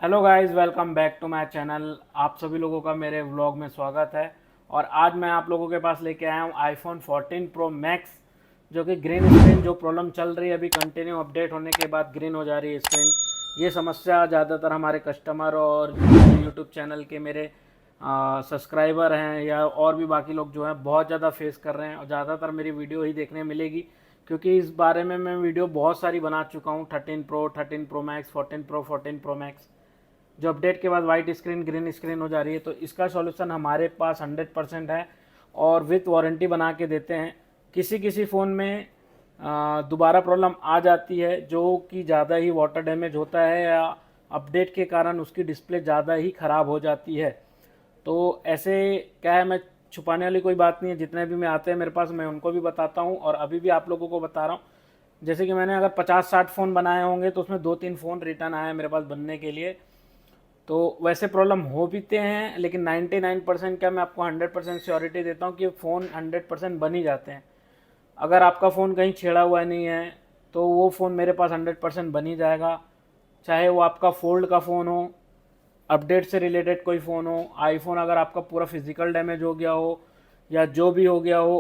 Hello guys, welcome back to my channel. आप सभी लोगों का मेरे व्लॉग में स्वागत है। और आज मैं आप लोगों के पास लेके आया हूँ आईफोन 14 प्रो मैक्स, जो कि ग्रीन स्क्रीन जो प्रॉब्लम चल रही है अभी कंटिन्यू अपडेट होने के बाद ग्रीन हो जा रही है स्क्रीन। ये समस्या ज़्यादातर हमारे कस्टमर और यूट्यूब चैनल के मेरे सब्सक्राइबर हैं या और भी बाकी लोग जो हैं बहुत ज़्यादा फेस कर रहे हैं, और ज़्यादातर मेरी वीडियो ही देखने मिलेगी क्योंकि इस बारे में मैं वीडियो बहुत सारी बना चुका हूँ। 13 प्रो मैक्स, 14 प्रो मैक्स जो अपडेट के बाद वाइट स्क्रीन ग्रीन स्क्रीन हो जा रही है, तो इसका सॉल्यूशन हमारे पास 100% है और विथ वारंटी बना के देते हैं। किसी किसी फ़ोन में दोबारा प्रॉब्लम आ जाती है जो कि ज़्यादा ही वाटर डैमेज होता है या अपडेट के कारण उसकी डिस्प्ले ज़्यादा ही ख़राब हो जाती है। तो ऐसे क्या है, मैं छुपाने वाली कोई बात नहीं है, जितने भी मैं आते हैं मेरे पास मैं उनको भी बताता हूँ और अभी भी आप लोगों को बता रहा हूँ। जैसे कि मैंने अगर 50-60 फ़ोन बनाए होंगे तो उसमें 2-3 फ़ोन रिटर्न आए मेरे पास बनने के लिए। तो वैसे प्रॉब्लम हो बीते हैं, लेकिन 99% क्या मैं आपको 100% श्योरिटी देता हूँ कि फ़ोन 100% बन ही जाते हैं। अगर आपका फ़ोन कहीं छेड़ा हुआ नहीं है तो वो फ़ोन मेरे पास 100% बन ही जाएगा। चाहे वो आपका फोल्ड का फ़ोन हो, अपडेट से रिलेटेड कोई फ़ोन हो, आईफोन अगर आपका पूरा फिजिकल डैमेज हो गया हो या जो भी हो गया हो,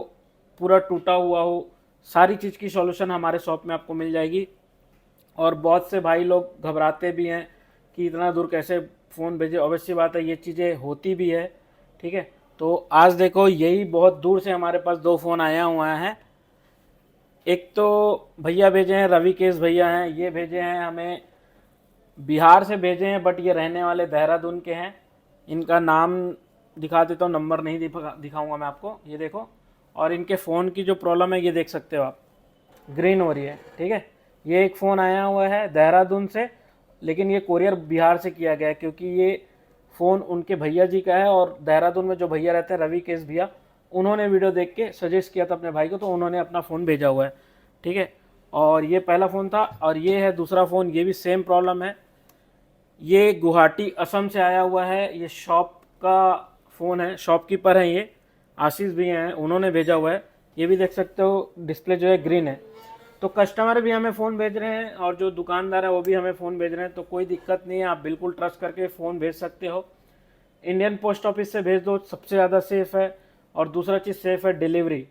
पूरा टूटा हुआ हो, सारी चीज़ की सॉल्यूशन हमारे शॉप में आपको मिल जाएगी। और बहुत से भाई लोग घबराते भी हैं कि इतना दूर कैसे फ़ोन भेजे। अवश्य बात है, ये चीज़ें होती भी है। ठीक है, तो आज देखो यही बहुत दूर से हमारे पास दो फ़ोन आया हुआ है। एक तो भैया भेजे हैं, रवि केस भैया हैं, ये भेजे हैं हमें बिहार से भेजे हैं, बट ये रहने वाले देहरादून के हैं। इनका नाम दिखा देता हूँ, नंबर नहीं दिखाऊंगा मैं आपको, ये देखो। और इनके फ़ोन की जो प्रॉब्लम है ये देख सकते हो आप, ग्रीन हो रही है। ठीक है, ये एक फ़ोन आया हुआ है देहरादून से, लेकिन ये कोरियर बिहार से किया गया है क्योंकि ये फ़ोन उनके भैया जी का है और देहरादून में जो भैया रहते हैं रवि केस भैया, उन्होंने वीडियो देख के सजेस्ट किया था अपने भाई को, तो उन्होंने अपना फ़ोन भेजा हुआ है। ठीक है, और ये पहला फ़ोन था और ये है दूसरा फ़ोन, ये भी सेम प्रॉब्लम है। ये गुवाहाटी असम से आया हुआ है, ये शॉप का फ़ोन है, शॉपकीपर हैं ये आशीष भैया हैं, उन्होंने भेजा हुआ है। ये भी देख सकते हो डिस्प्ले जो है ग्रीन है। तो कस्टमर भी हमें फ़ोन भेज रहे हैं और जो दुकानदार है वो भी हमें फ़ोन भेज रहे हैं, तो कोई दिक्कत नहीं है, आप बिल्कुल ट्रस्ट करके फ़ोन भेज सकते हो। इंडियन पोस्ट ऑफिस से भेज दो, सबसे ज़्यादा सेफ़ है। और दूसरा चीज़ सेफ़ है डिलीवरी,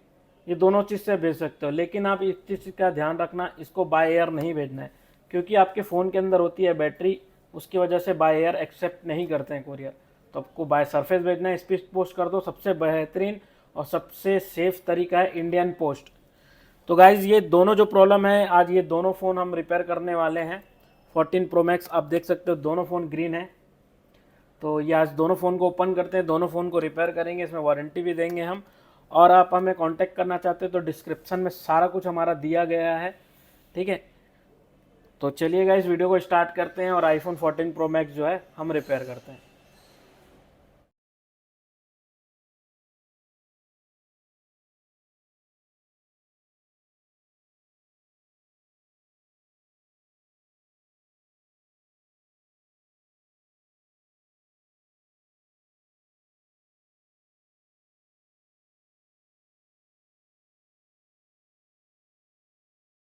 ये दोनों चीज़ से भेज सकते हो। लेकिन आप इस चीज़ का ध्यान रखना, इसको बाय एयर नहीं भेजना है क्योंकि आपके फ़ोन के अंदर होती है बैटरी, उसकी वजह से बाय एयर एक्सेप्ट नहीं करते हैं कोरियर। तो आपको बाय सरफेस भेजना है, स्पीड पोस्ट कर दो, सबसे बेहतरीन और सबसे सेफ तरीका है इंडियन पोस्ट। तो गाइज़ ये दोनों जो प्रॉब्लम है, आज ये दोनों फ़ोन हम रिपेयर करने वाले हैं। 14 प्रो मैक्स आप देख सकते हो, दोनों फ़ोन ग्रीन है। तो ये आज दोनों फ़ोन को ओपन करते हैं, दोनों फ़ोन को रिपेयर करेंगे, इसमें वारंटी भी देंगे हम। और आप हमें कांटेक्ट करना चाहते हो तो डिस्क्रिप्शन में सारा कुछ हमारा दिया गया है। ठीक है, तो चलिएगा इस वीडियो को स्टार्ट करते हैं और आईफोन 14 प्रो मैक्स जो है हम रिपेयर करते हैं।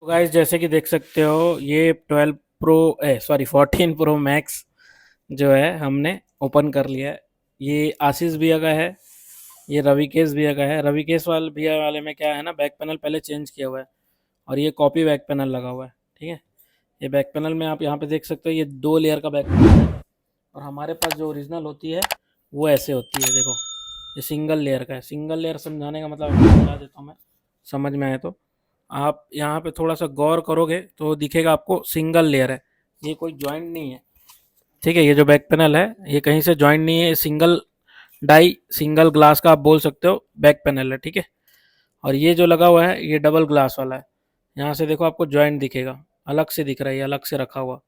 तो गाइस जैसे कि देख सकते हो, ये 12 प्रो सॉरी 14 प्रो मैक्स जो है हमने ओपन कर लिया है। ये आशीष भैया का है, ये रविकेश भैया का है। रविकेश वाले भैया वाले में क्या है ना, बैक पैनल पहले चेंज किया हुआ है और ये कॉपी बैक पैनल लगा हुआ है। ठीक है, ये बैक पैनल में आप यहाँ पे देख सकते हो, ये 2 लेयर का बैक पैनल है। और हमारे पास जो ओरिजिनल होती है वो ऐसे होती है, देखो ये सिंगल लेयर का है। सिंगल लेयर समझाने का मतलब आपको समझा देता हूँ मैं, समझ में आए तो। आप यहाँ पे थोड़ा सा गौर करोगे तो दिखेगा आपको सिंगल लेयर है, ये कोई जॉइंट नहीं है। ठीक है, ये जो बैक पैनल है ये कहीं से जॉइंट नहीं है, ये सिंगल डाई सिंगल ग्लास का आप बोल सकते हो बैक पैनल है। ठीक है, और ये जो लगा हुआ है ये डबल ग्लास वाला है। यहाँ से देखो आपको जॉइंट दिखेगा, अलग से दिख रहा है, ये अलग से रखा हुआ।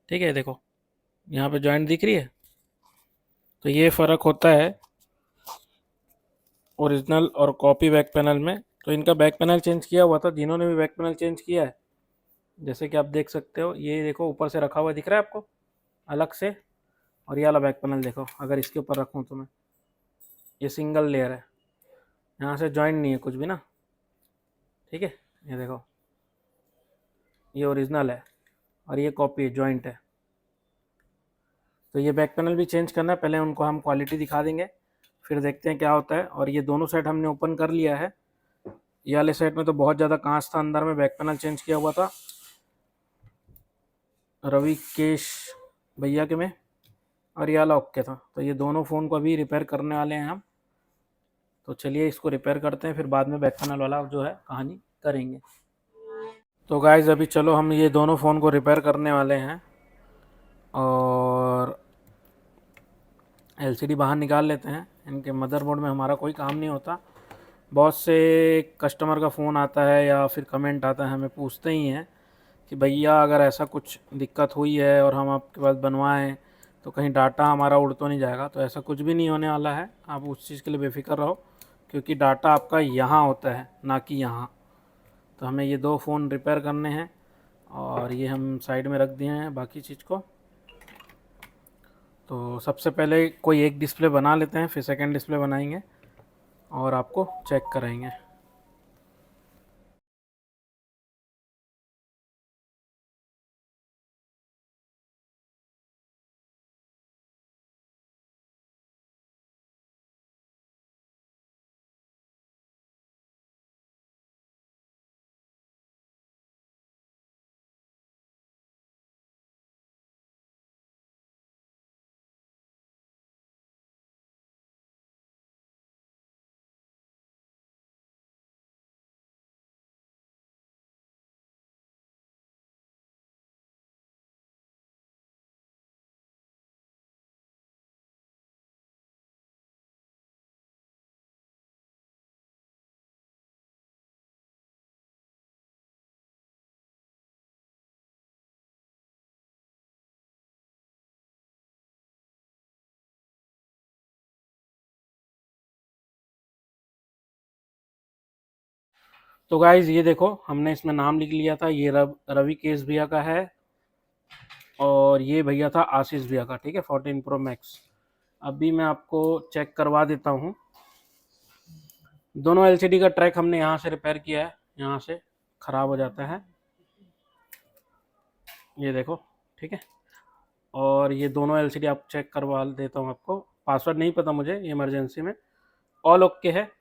ठीक है, देखो यहाँ पे जॉइंट दिख रही है। तो ये फ़र्क होता है ओरिजिनल और कॉपी बैक पैनल में। तो इनका बैक पैनल चेंज किया हुआ था, जिन्होंने भी बैक पैनल चेंज किया है, जैसे कि आप देख सकते हो, ये देखो ऊपर से रखा हुआ दिख रहा है आपको अलग से। और ये वाला बैक पैनल देखो, अगर इसके ऊपर रखूँ तो मैं, ये सिंगल लेयर है, यहाँ से जॉइंट नहीं है कुछ भी ना। ठीक है, ये देखो ये ओरिजिनल है और ये कॉपी जॉइंट है। तो ये बैक पैनल भी चेंज करना है, पहले उनको हम क्वालिटी दिखा देंगे, फिर देखते हैं क्या होता है। और ये दोनों सेट हमने ओपन कर लिया है। ये वाले सेट में तो बहुत ज़्यादा कांच था अंदर में, बैक पैनल चेंज किया हुआ था रवि केश भैया के में, और ये वाला ओके था। तो ये दोनों फ़ोन को अभी रिपेयर करने वाले हैं हम। तो चलिए इसको रिपेयर करते हैं, फिर बाद में बैक पैनल वाला जो है कहानी करेंगे। तो गाइज़ अभी चलो हम ये दोनों फ़ोन को रिपेयर करने वाले हैं, और एलसीडी बाहर निकाल लेते हैं। इनके मदरबोर्ड में हमारा कोई काम नहीं होता। बहुत से कस्टमर का फ़ोन आता है या फिर कमेंट आता है, हमें पूछते ही हैं कि भैया अगर ऐसा कुछ दिक्कत हुई है और हम आपके पास बनवाएं तो कहीं डाटा हमारा उड़ तो नहीं जाएगा। तो ऐसा कुछ भी नहीं होने वाला है, आप उस चीज़ के लिए बेफिक्र रहो, क्योंकि डाटा आपका यहाँ होता है ना कि यहाँ। तो हमें ये दो फ़ोन रिपेयर करने हैं, और ये हम साइड में रख दिए हैं बाकी चीज़ को। तो सबसे पहले कोई एक डिस्प्ले बना लेते हैं, फिर सेकंड डिस्प्ले बनाएंगे और आपको चेक कराएंगे। तो गाइज़ ये देखो, हमने इसमें नाम लिख लिया था, ये रवि केस भैया का है, और ये भैया था आशीष भैया का, ठीक है, 14 प्रो मैक्स। अभी मैं आपको चेक करवा देता हूँ। दोनों एलसीडी का ट्रैक हमने यहाँ से रिपेयर किया है, यहाँ से ख़राब हो जाता है, ये देखो, ठीक है। और ये दोनों एलसीडी आप चेक करवा देता हूँ आपको। पासवर्ड नहीं पता मुझे, इमरजेंसी में ऑल ओके है।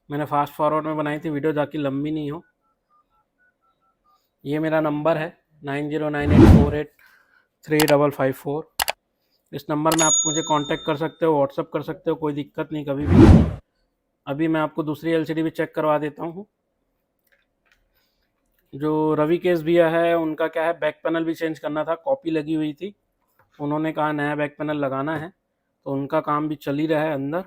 मैंने फास्ट फॉरवर्ड में बनाई थी वीडियो, जाकि लंबी नहीं हो। ये मेरा नंबर है 9098483554। इस नंबर में आप मुझे कांटेक्ट कर सकते हो, व्हाट्सअप कर सकते हो, कोई दिक्कत नहीं कभी भी। अभी मैं आपको दूसरी एलसीडी भी चेक करवा देता हूँ। जो रवि केस भैया है उनका क्या है, बैक पैनल भी चेंज करना था, कॉपी लगी हुई थी, उन्होंने कहा नया बैक पैनल लगाना है, तो उनका काम भी चल ही रहा है अंदर।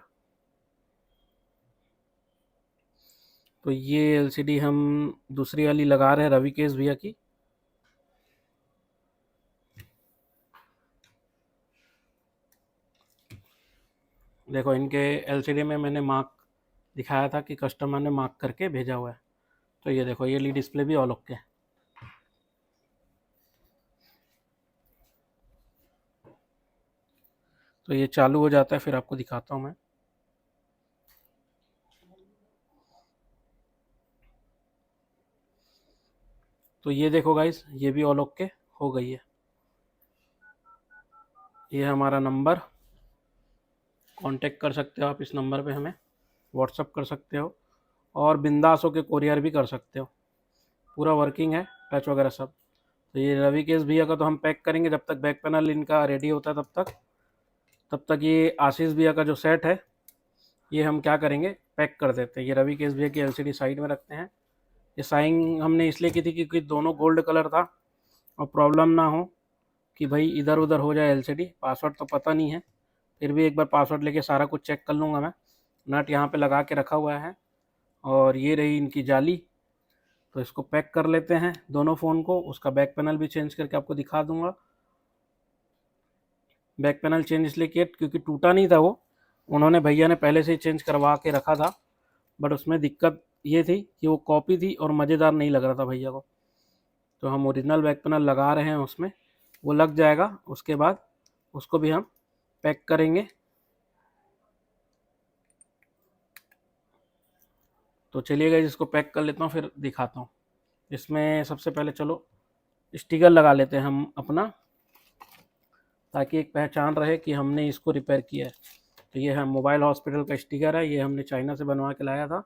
तो ये एलसीडी हम दूसरी वाली लगा रहे हैं रवि केस भैया की। देखो इनके एलसीडी में मैंने मार्क दिखाया था कि कस्टमर ने मार्क करके भेजा हुआ है। तो ये देखो, ये ली डिस्प्ले भी ऑल ओके है। तो ये चालू हो जाता है, फिर आपको दिखाता हूँ मैं। तो ये देखो गाइस, ये भी ऑल ओके हो गई है। ये हमारा नंबर, कांटेक्ट कर सकते हो आप इस नंबर पे, हमें व्हाट्सअप कर सकते हो, और बिंदास होके कोरियर भी कर सकते हो। पूरा वर्किंग है, टच वगैरह सब। तो ये रवि केस भैया का तो हम पैक करेंगे, जब तक बैक पैनल इनका रेडी होता है तब तक ये आशीष भैया का जो सेट है ये हम क्या करेंगे, पैक कर देते हैं। ये रवि केस भैया की एलसीडी साइड में रखते हैं। ये साइन हमने इसलिए की थी क्योंकि दोनों गोल्ड कलर था, और प्रॉब्लम ना हो कि भाई इधर उधर हो जाए एलसीडी। पासवर्ड तो पता नहीं है, फिर भी एक बार पासवर्ड लेके सारा कुछ चेक कर लूँगा मैं। नट यहाँ पे लगा के रखा हुआ है, और ये रही इनकी जाली। तो इसको पैक कर लेते हैं दोनों फ़ोन को। उसका बैक पैनल भी चेंज करके आपको दिखा दूंगा। बैक पैनल चेंज इसलिए किया क्योंकि टूटा नहीं था वो, उन्होंने भैया ने पहले से ही चेंज करवा के रखा था, बट उसमें दिक्कत ये थी कि वो कॉपी थी और मज़ेदार नहीं लग रहा था भैया को। तो हम ओरिजिनल बैक पैनल लगा रहे हैं उसमें, वो लग जाएगा, उसके बाद उसको भी हम पैक करेंगे। तो चलिएगा, इसको पैक कर लेता हूँ फिर दिखाता हूँ। इसमें सबसे पहले चलो स्टिकर लगा लेते हैं हम अपना, ताकि एक पहचान रहे कि हमने इसको रिपेयर किया है। तो ये है मोबाइल हॉस्पिटल का स्टिकर है, ये हमने चाइना से बनवा के लाया था।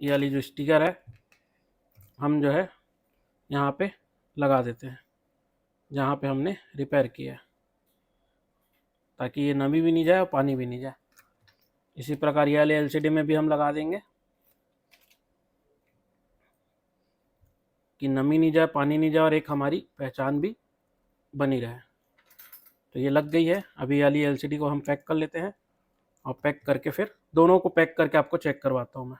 ये वाली जो स्टिकर है हम जो है यहाँ पे लगा देते हैं जहाँ पे हमने रिपेयर किया है, ताकि ये नमी भी नहीं जाए और पानी भी नहीं जाए। इसी प्रकार ये वाले एलसीडी में भी हम लगा देंगे कि नमी नहीं जाए, पानी नहीं जाए और एक हमारी पहचान भी बनी रहे। तो ये लग गई है। अभी ये वाली एलसीडी को हम पैक कर लेते हैं और पैक करके फिर दोनों को पैक करके आपको चेक करवाता हूँ मैं।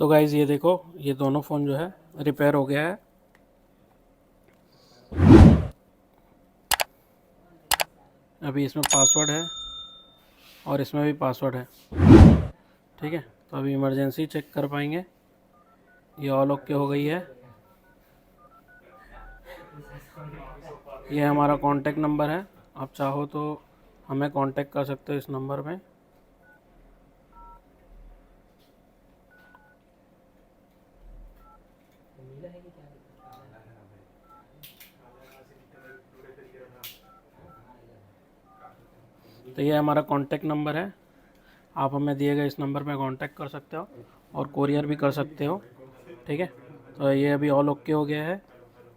तो गाइज़ ये देखो, ये दोनों फ़ोन जो है रिपेयर हो गया है। अभी इसमें पासवर्ड है और इसमें भी पासवर्ड है, ठीक है। तो अभी इमरजेंसी चेक कर पाएंगे। ये ऑल ओके हो गई है। ये हमारा कॉन्टैक्ट नंबर है, आप चाहो तो हमें कांटेक्ट कर सकते हो इस नंबर में। तो ये हमारा कांटेक्ट नंबर है, आप हमें दिए गए इस नंबर पे कांटेक्ट कर सकते हो और कोरियर भी कर सकते हो, ठीक है। तो ये अभी ऑल ओके हो गया है।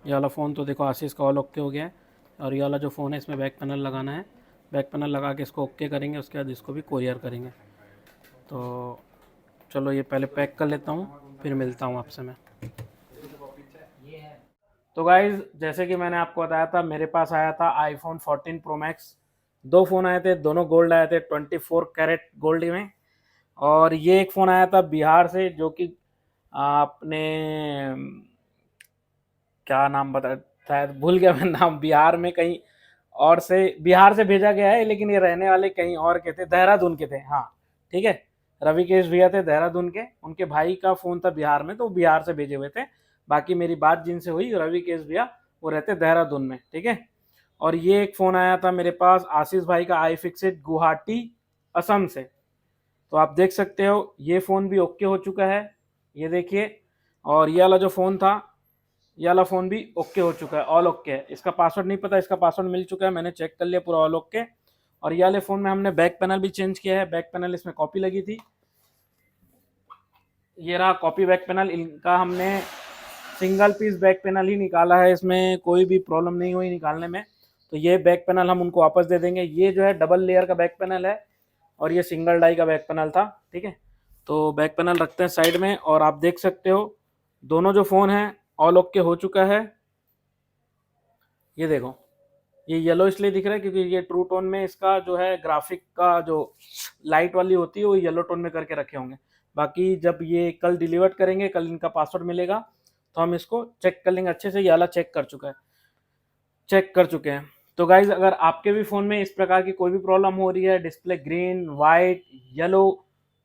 ये वाला फ़ोन तो देखो आशीष का ऑल ओके हो गया है। और ये वाला जो फ़ोन है इसमें बैक पैनल लगाना है, बैक पैनल लगा के इसको ओके करेंगे, उसके बाद इसको भी कोरियर करेंगे। तो चलो ये पहले पैक कर लेता हूँ, फिर मिलता हूँ आपसे मैं। तो गाइज़ जैसे कि मैंने आपको बताया था, मेरे पास आया था आईफोन 14 प्रो मैक्स। दो फ़ोन आए थे, दोनों गोल्ड आए थे, 24 कैरेट गोल्ड में। और ये एक फ़ोन आया था बिहार से, जो कि आपने क्या नाम बता, शायद भूल गया मैं नाम, बिहार में कहीं और से, बिहार से भेजा गया है, लेकिन ये रहने वाले कहीं और के थे, देहरादून के थे, हाँ ठीक है। रवि केश भैया थे देहरादून के, उनके भाई का फ़ोन था बिहार में, तो बिहार से भेजे हुए थे। बाकी मेरी बात जिनसे हुई, रवि केश भैया, वो रहते देहरादून में, ठीक है। और ये एक फ़ोन आया था मेरे पास आशीष भाई का, आई फिक्सिट गुवाहाटी असम से। तो आप देख सकते हो ये फ़ोन भी ओके हो चुका है, ये देखिए। और ये वाला जो फ़ोन था, ये वाला फ़ोन भी ओके हो चुका है, ऑल ओके है। इसका पासवर्ड नहीं पता, इसका पासवर्ड मिल चुका है, मैंने चेक कर लिया, पूरा ऑल ओके। और ये वाले फ़ोन में हमने बैक पैनल भी चेंज किया है। बैक पैनल इसमें कॉपी लगी थी, ये रहा कॉपी बैक पैनल। इनका हमने सिंगल पीस बैक पैनल ही निकाला है, इसमें कोई भी प्रॉब्लम नहीं हुई निकालने में। तो ये बैक पैनल हम उनको वापस दे देंगे। ये जो है डबल लेयर का बैक पैनल है और ये सिंगल डाई का बैक पैनल था, ठीक है। तो बैक पैनल रखते हैं साइड में। और आप देख सकते हो दोनों जो फ़ोन हैं ऑल ओके हो चुका है। ये देखो, ये येलो इसलिए दिख रहा है क्योंकि ये ट्रू टोन में इसका जो है ग्राफिक का जो लाइट वाली होती है वो येलो टोन में करके रखे होंगे। बाकी जब ये कल डिलीवर करेंगे, कल इनका पासवर्ड मिलेगा, तो हम इसको चेक कर लेंगे अच्छे से। ये वाला चेक कर चुका है, चेक कर चुके हैं। तो गाइज अगर आपके भी फ़ोन में इस प्रकार की कोई भी प्रॉब्लम हो रही है, डिस्प्ले ग्रीन, वाइट, येलो,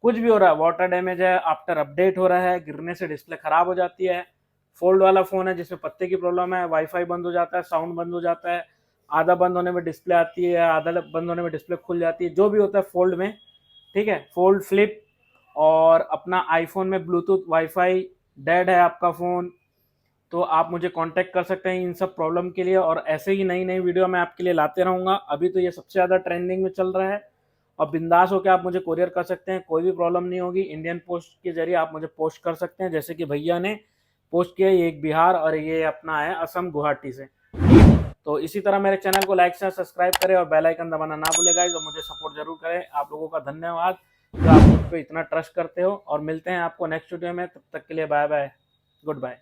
कुछ भी हो रहा है, वाटर डैमेज है, आफ्टर अपडेट हो रहा है, गिरने से डिस्प्ले ख़राब हो जाती है, फोल्ड वाला फ़ोन है जिसमें पत्ते की प्रॉब्लम है, वाईफाई बंद हो जाता है, साउंड बंद हो जाता है, आधा बंद होने में डिस्प्ले आती है, आधा बंद होने में डिस्प्ले खुल जाती है, जो भी होता है फोल्ड में, ठीक है, फोल्ड फ्लिप। और अपना आईफोन में ब्लूटूथ वाईफाई डेड है आपका फ़ोन, तो आप मुझे कांटेक्ट कर सकते हैं इन सब प्रॉब्लम के लिए। और ऐसे ही नई नई वीडियो मैं आपके लिए लाते रहूँगा। अभी तो ये सबसे ज़्यादा ट्रेंडिंग में चल रहा है और बिंदास होकर आप मुझे कोरियर कर सकते हैं, कोई भी प्रॉब्लम नहीं होगी। इंडियन पोस्ट के जरिए आप मुझे पोस्ट कर सकते हैं, जैसे कि भैया ने पोस्ट किया, ये एक बिहार और ये अपना है असम गुवाहाटी से। तो इसी तरह मेरे चैनल को लाइक शेयर सब्सक्राइब करें और बेल आइकन दबाना ना भूलें गाइस, और मुझे सपोर्ट जरूर करें। आप लोगों का धन्यवाद जो आप मुझ पर इतना ट्रस्ट करते हो। और मिलते हैं आपको नेक्स्ट वीडियो में, तब तक के लिए बाय बाय, गुड बाय।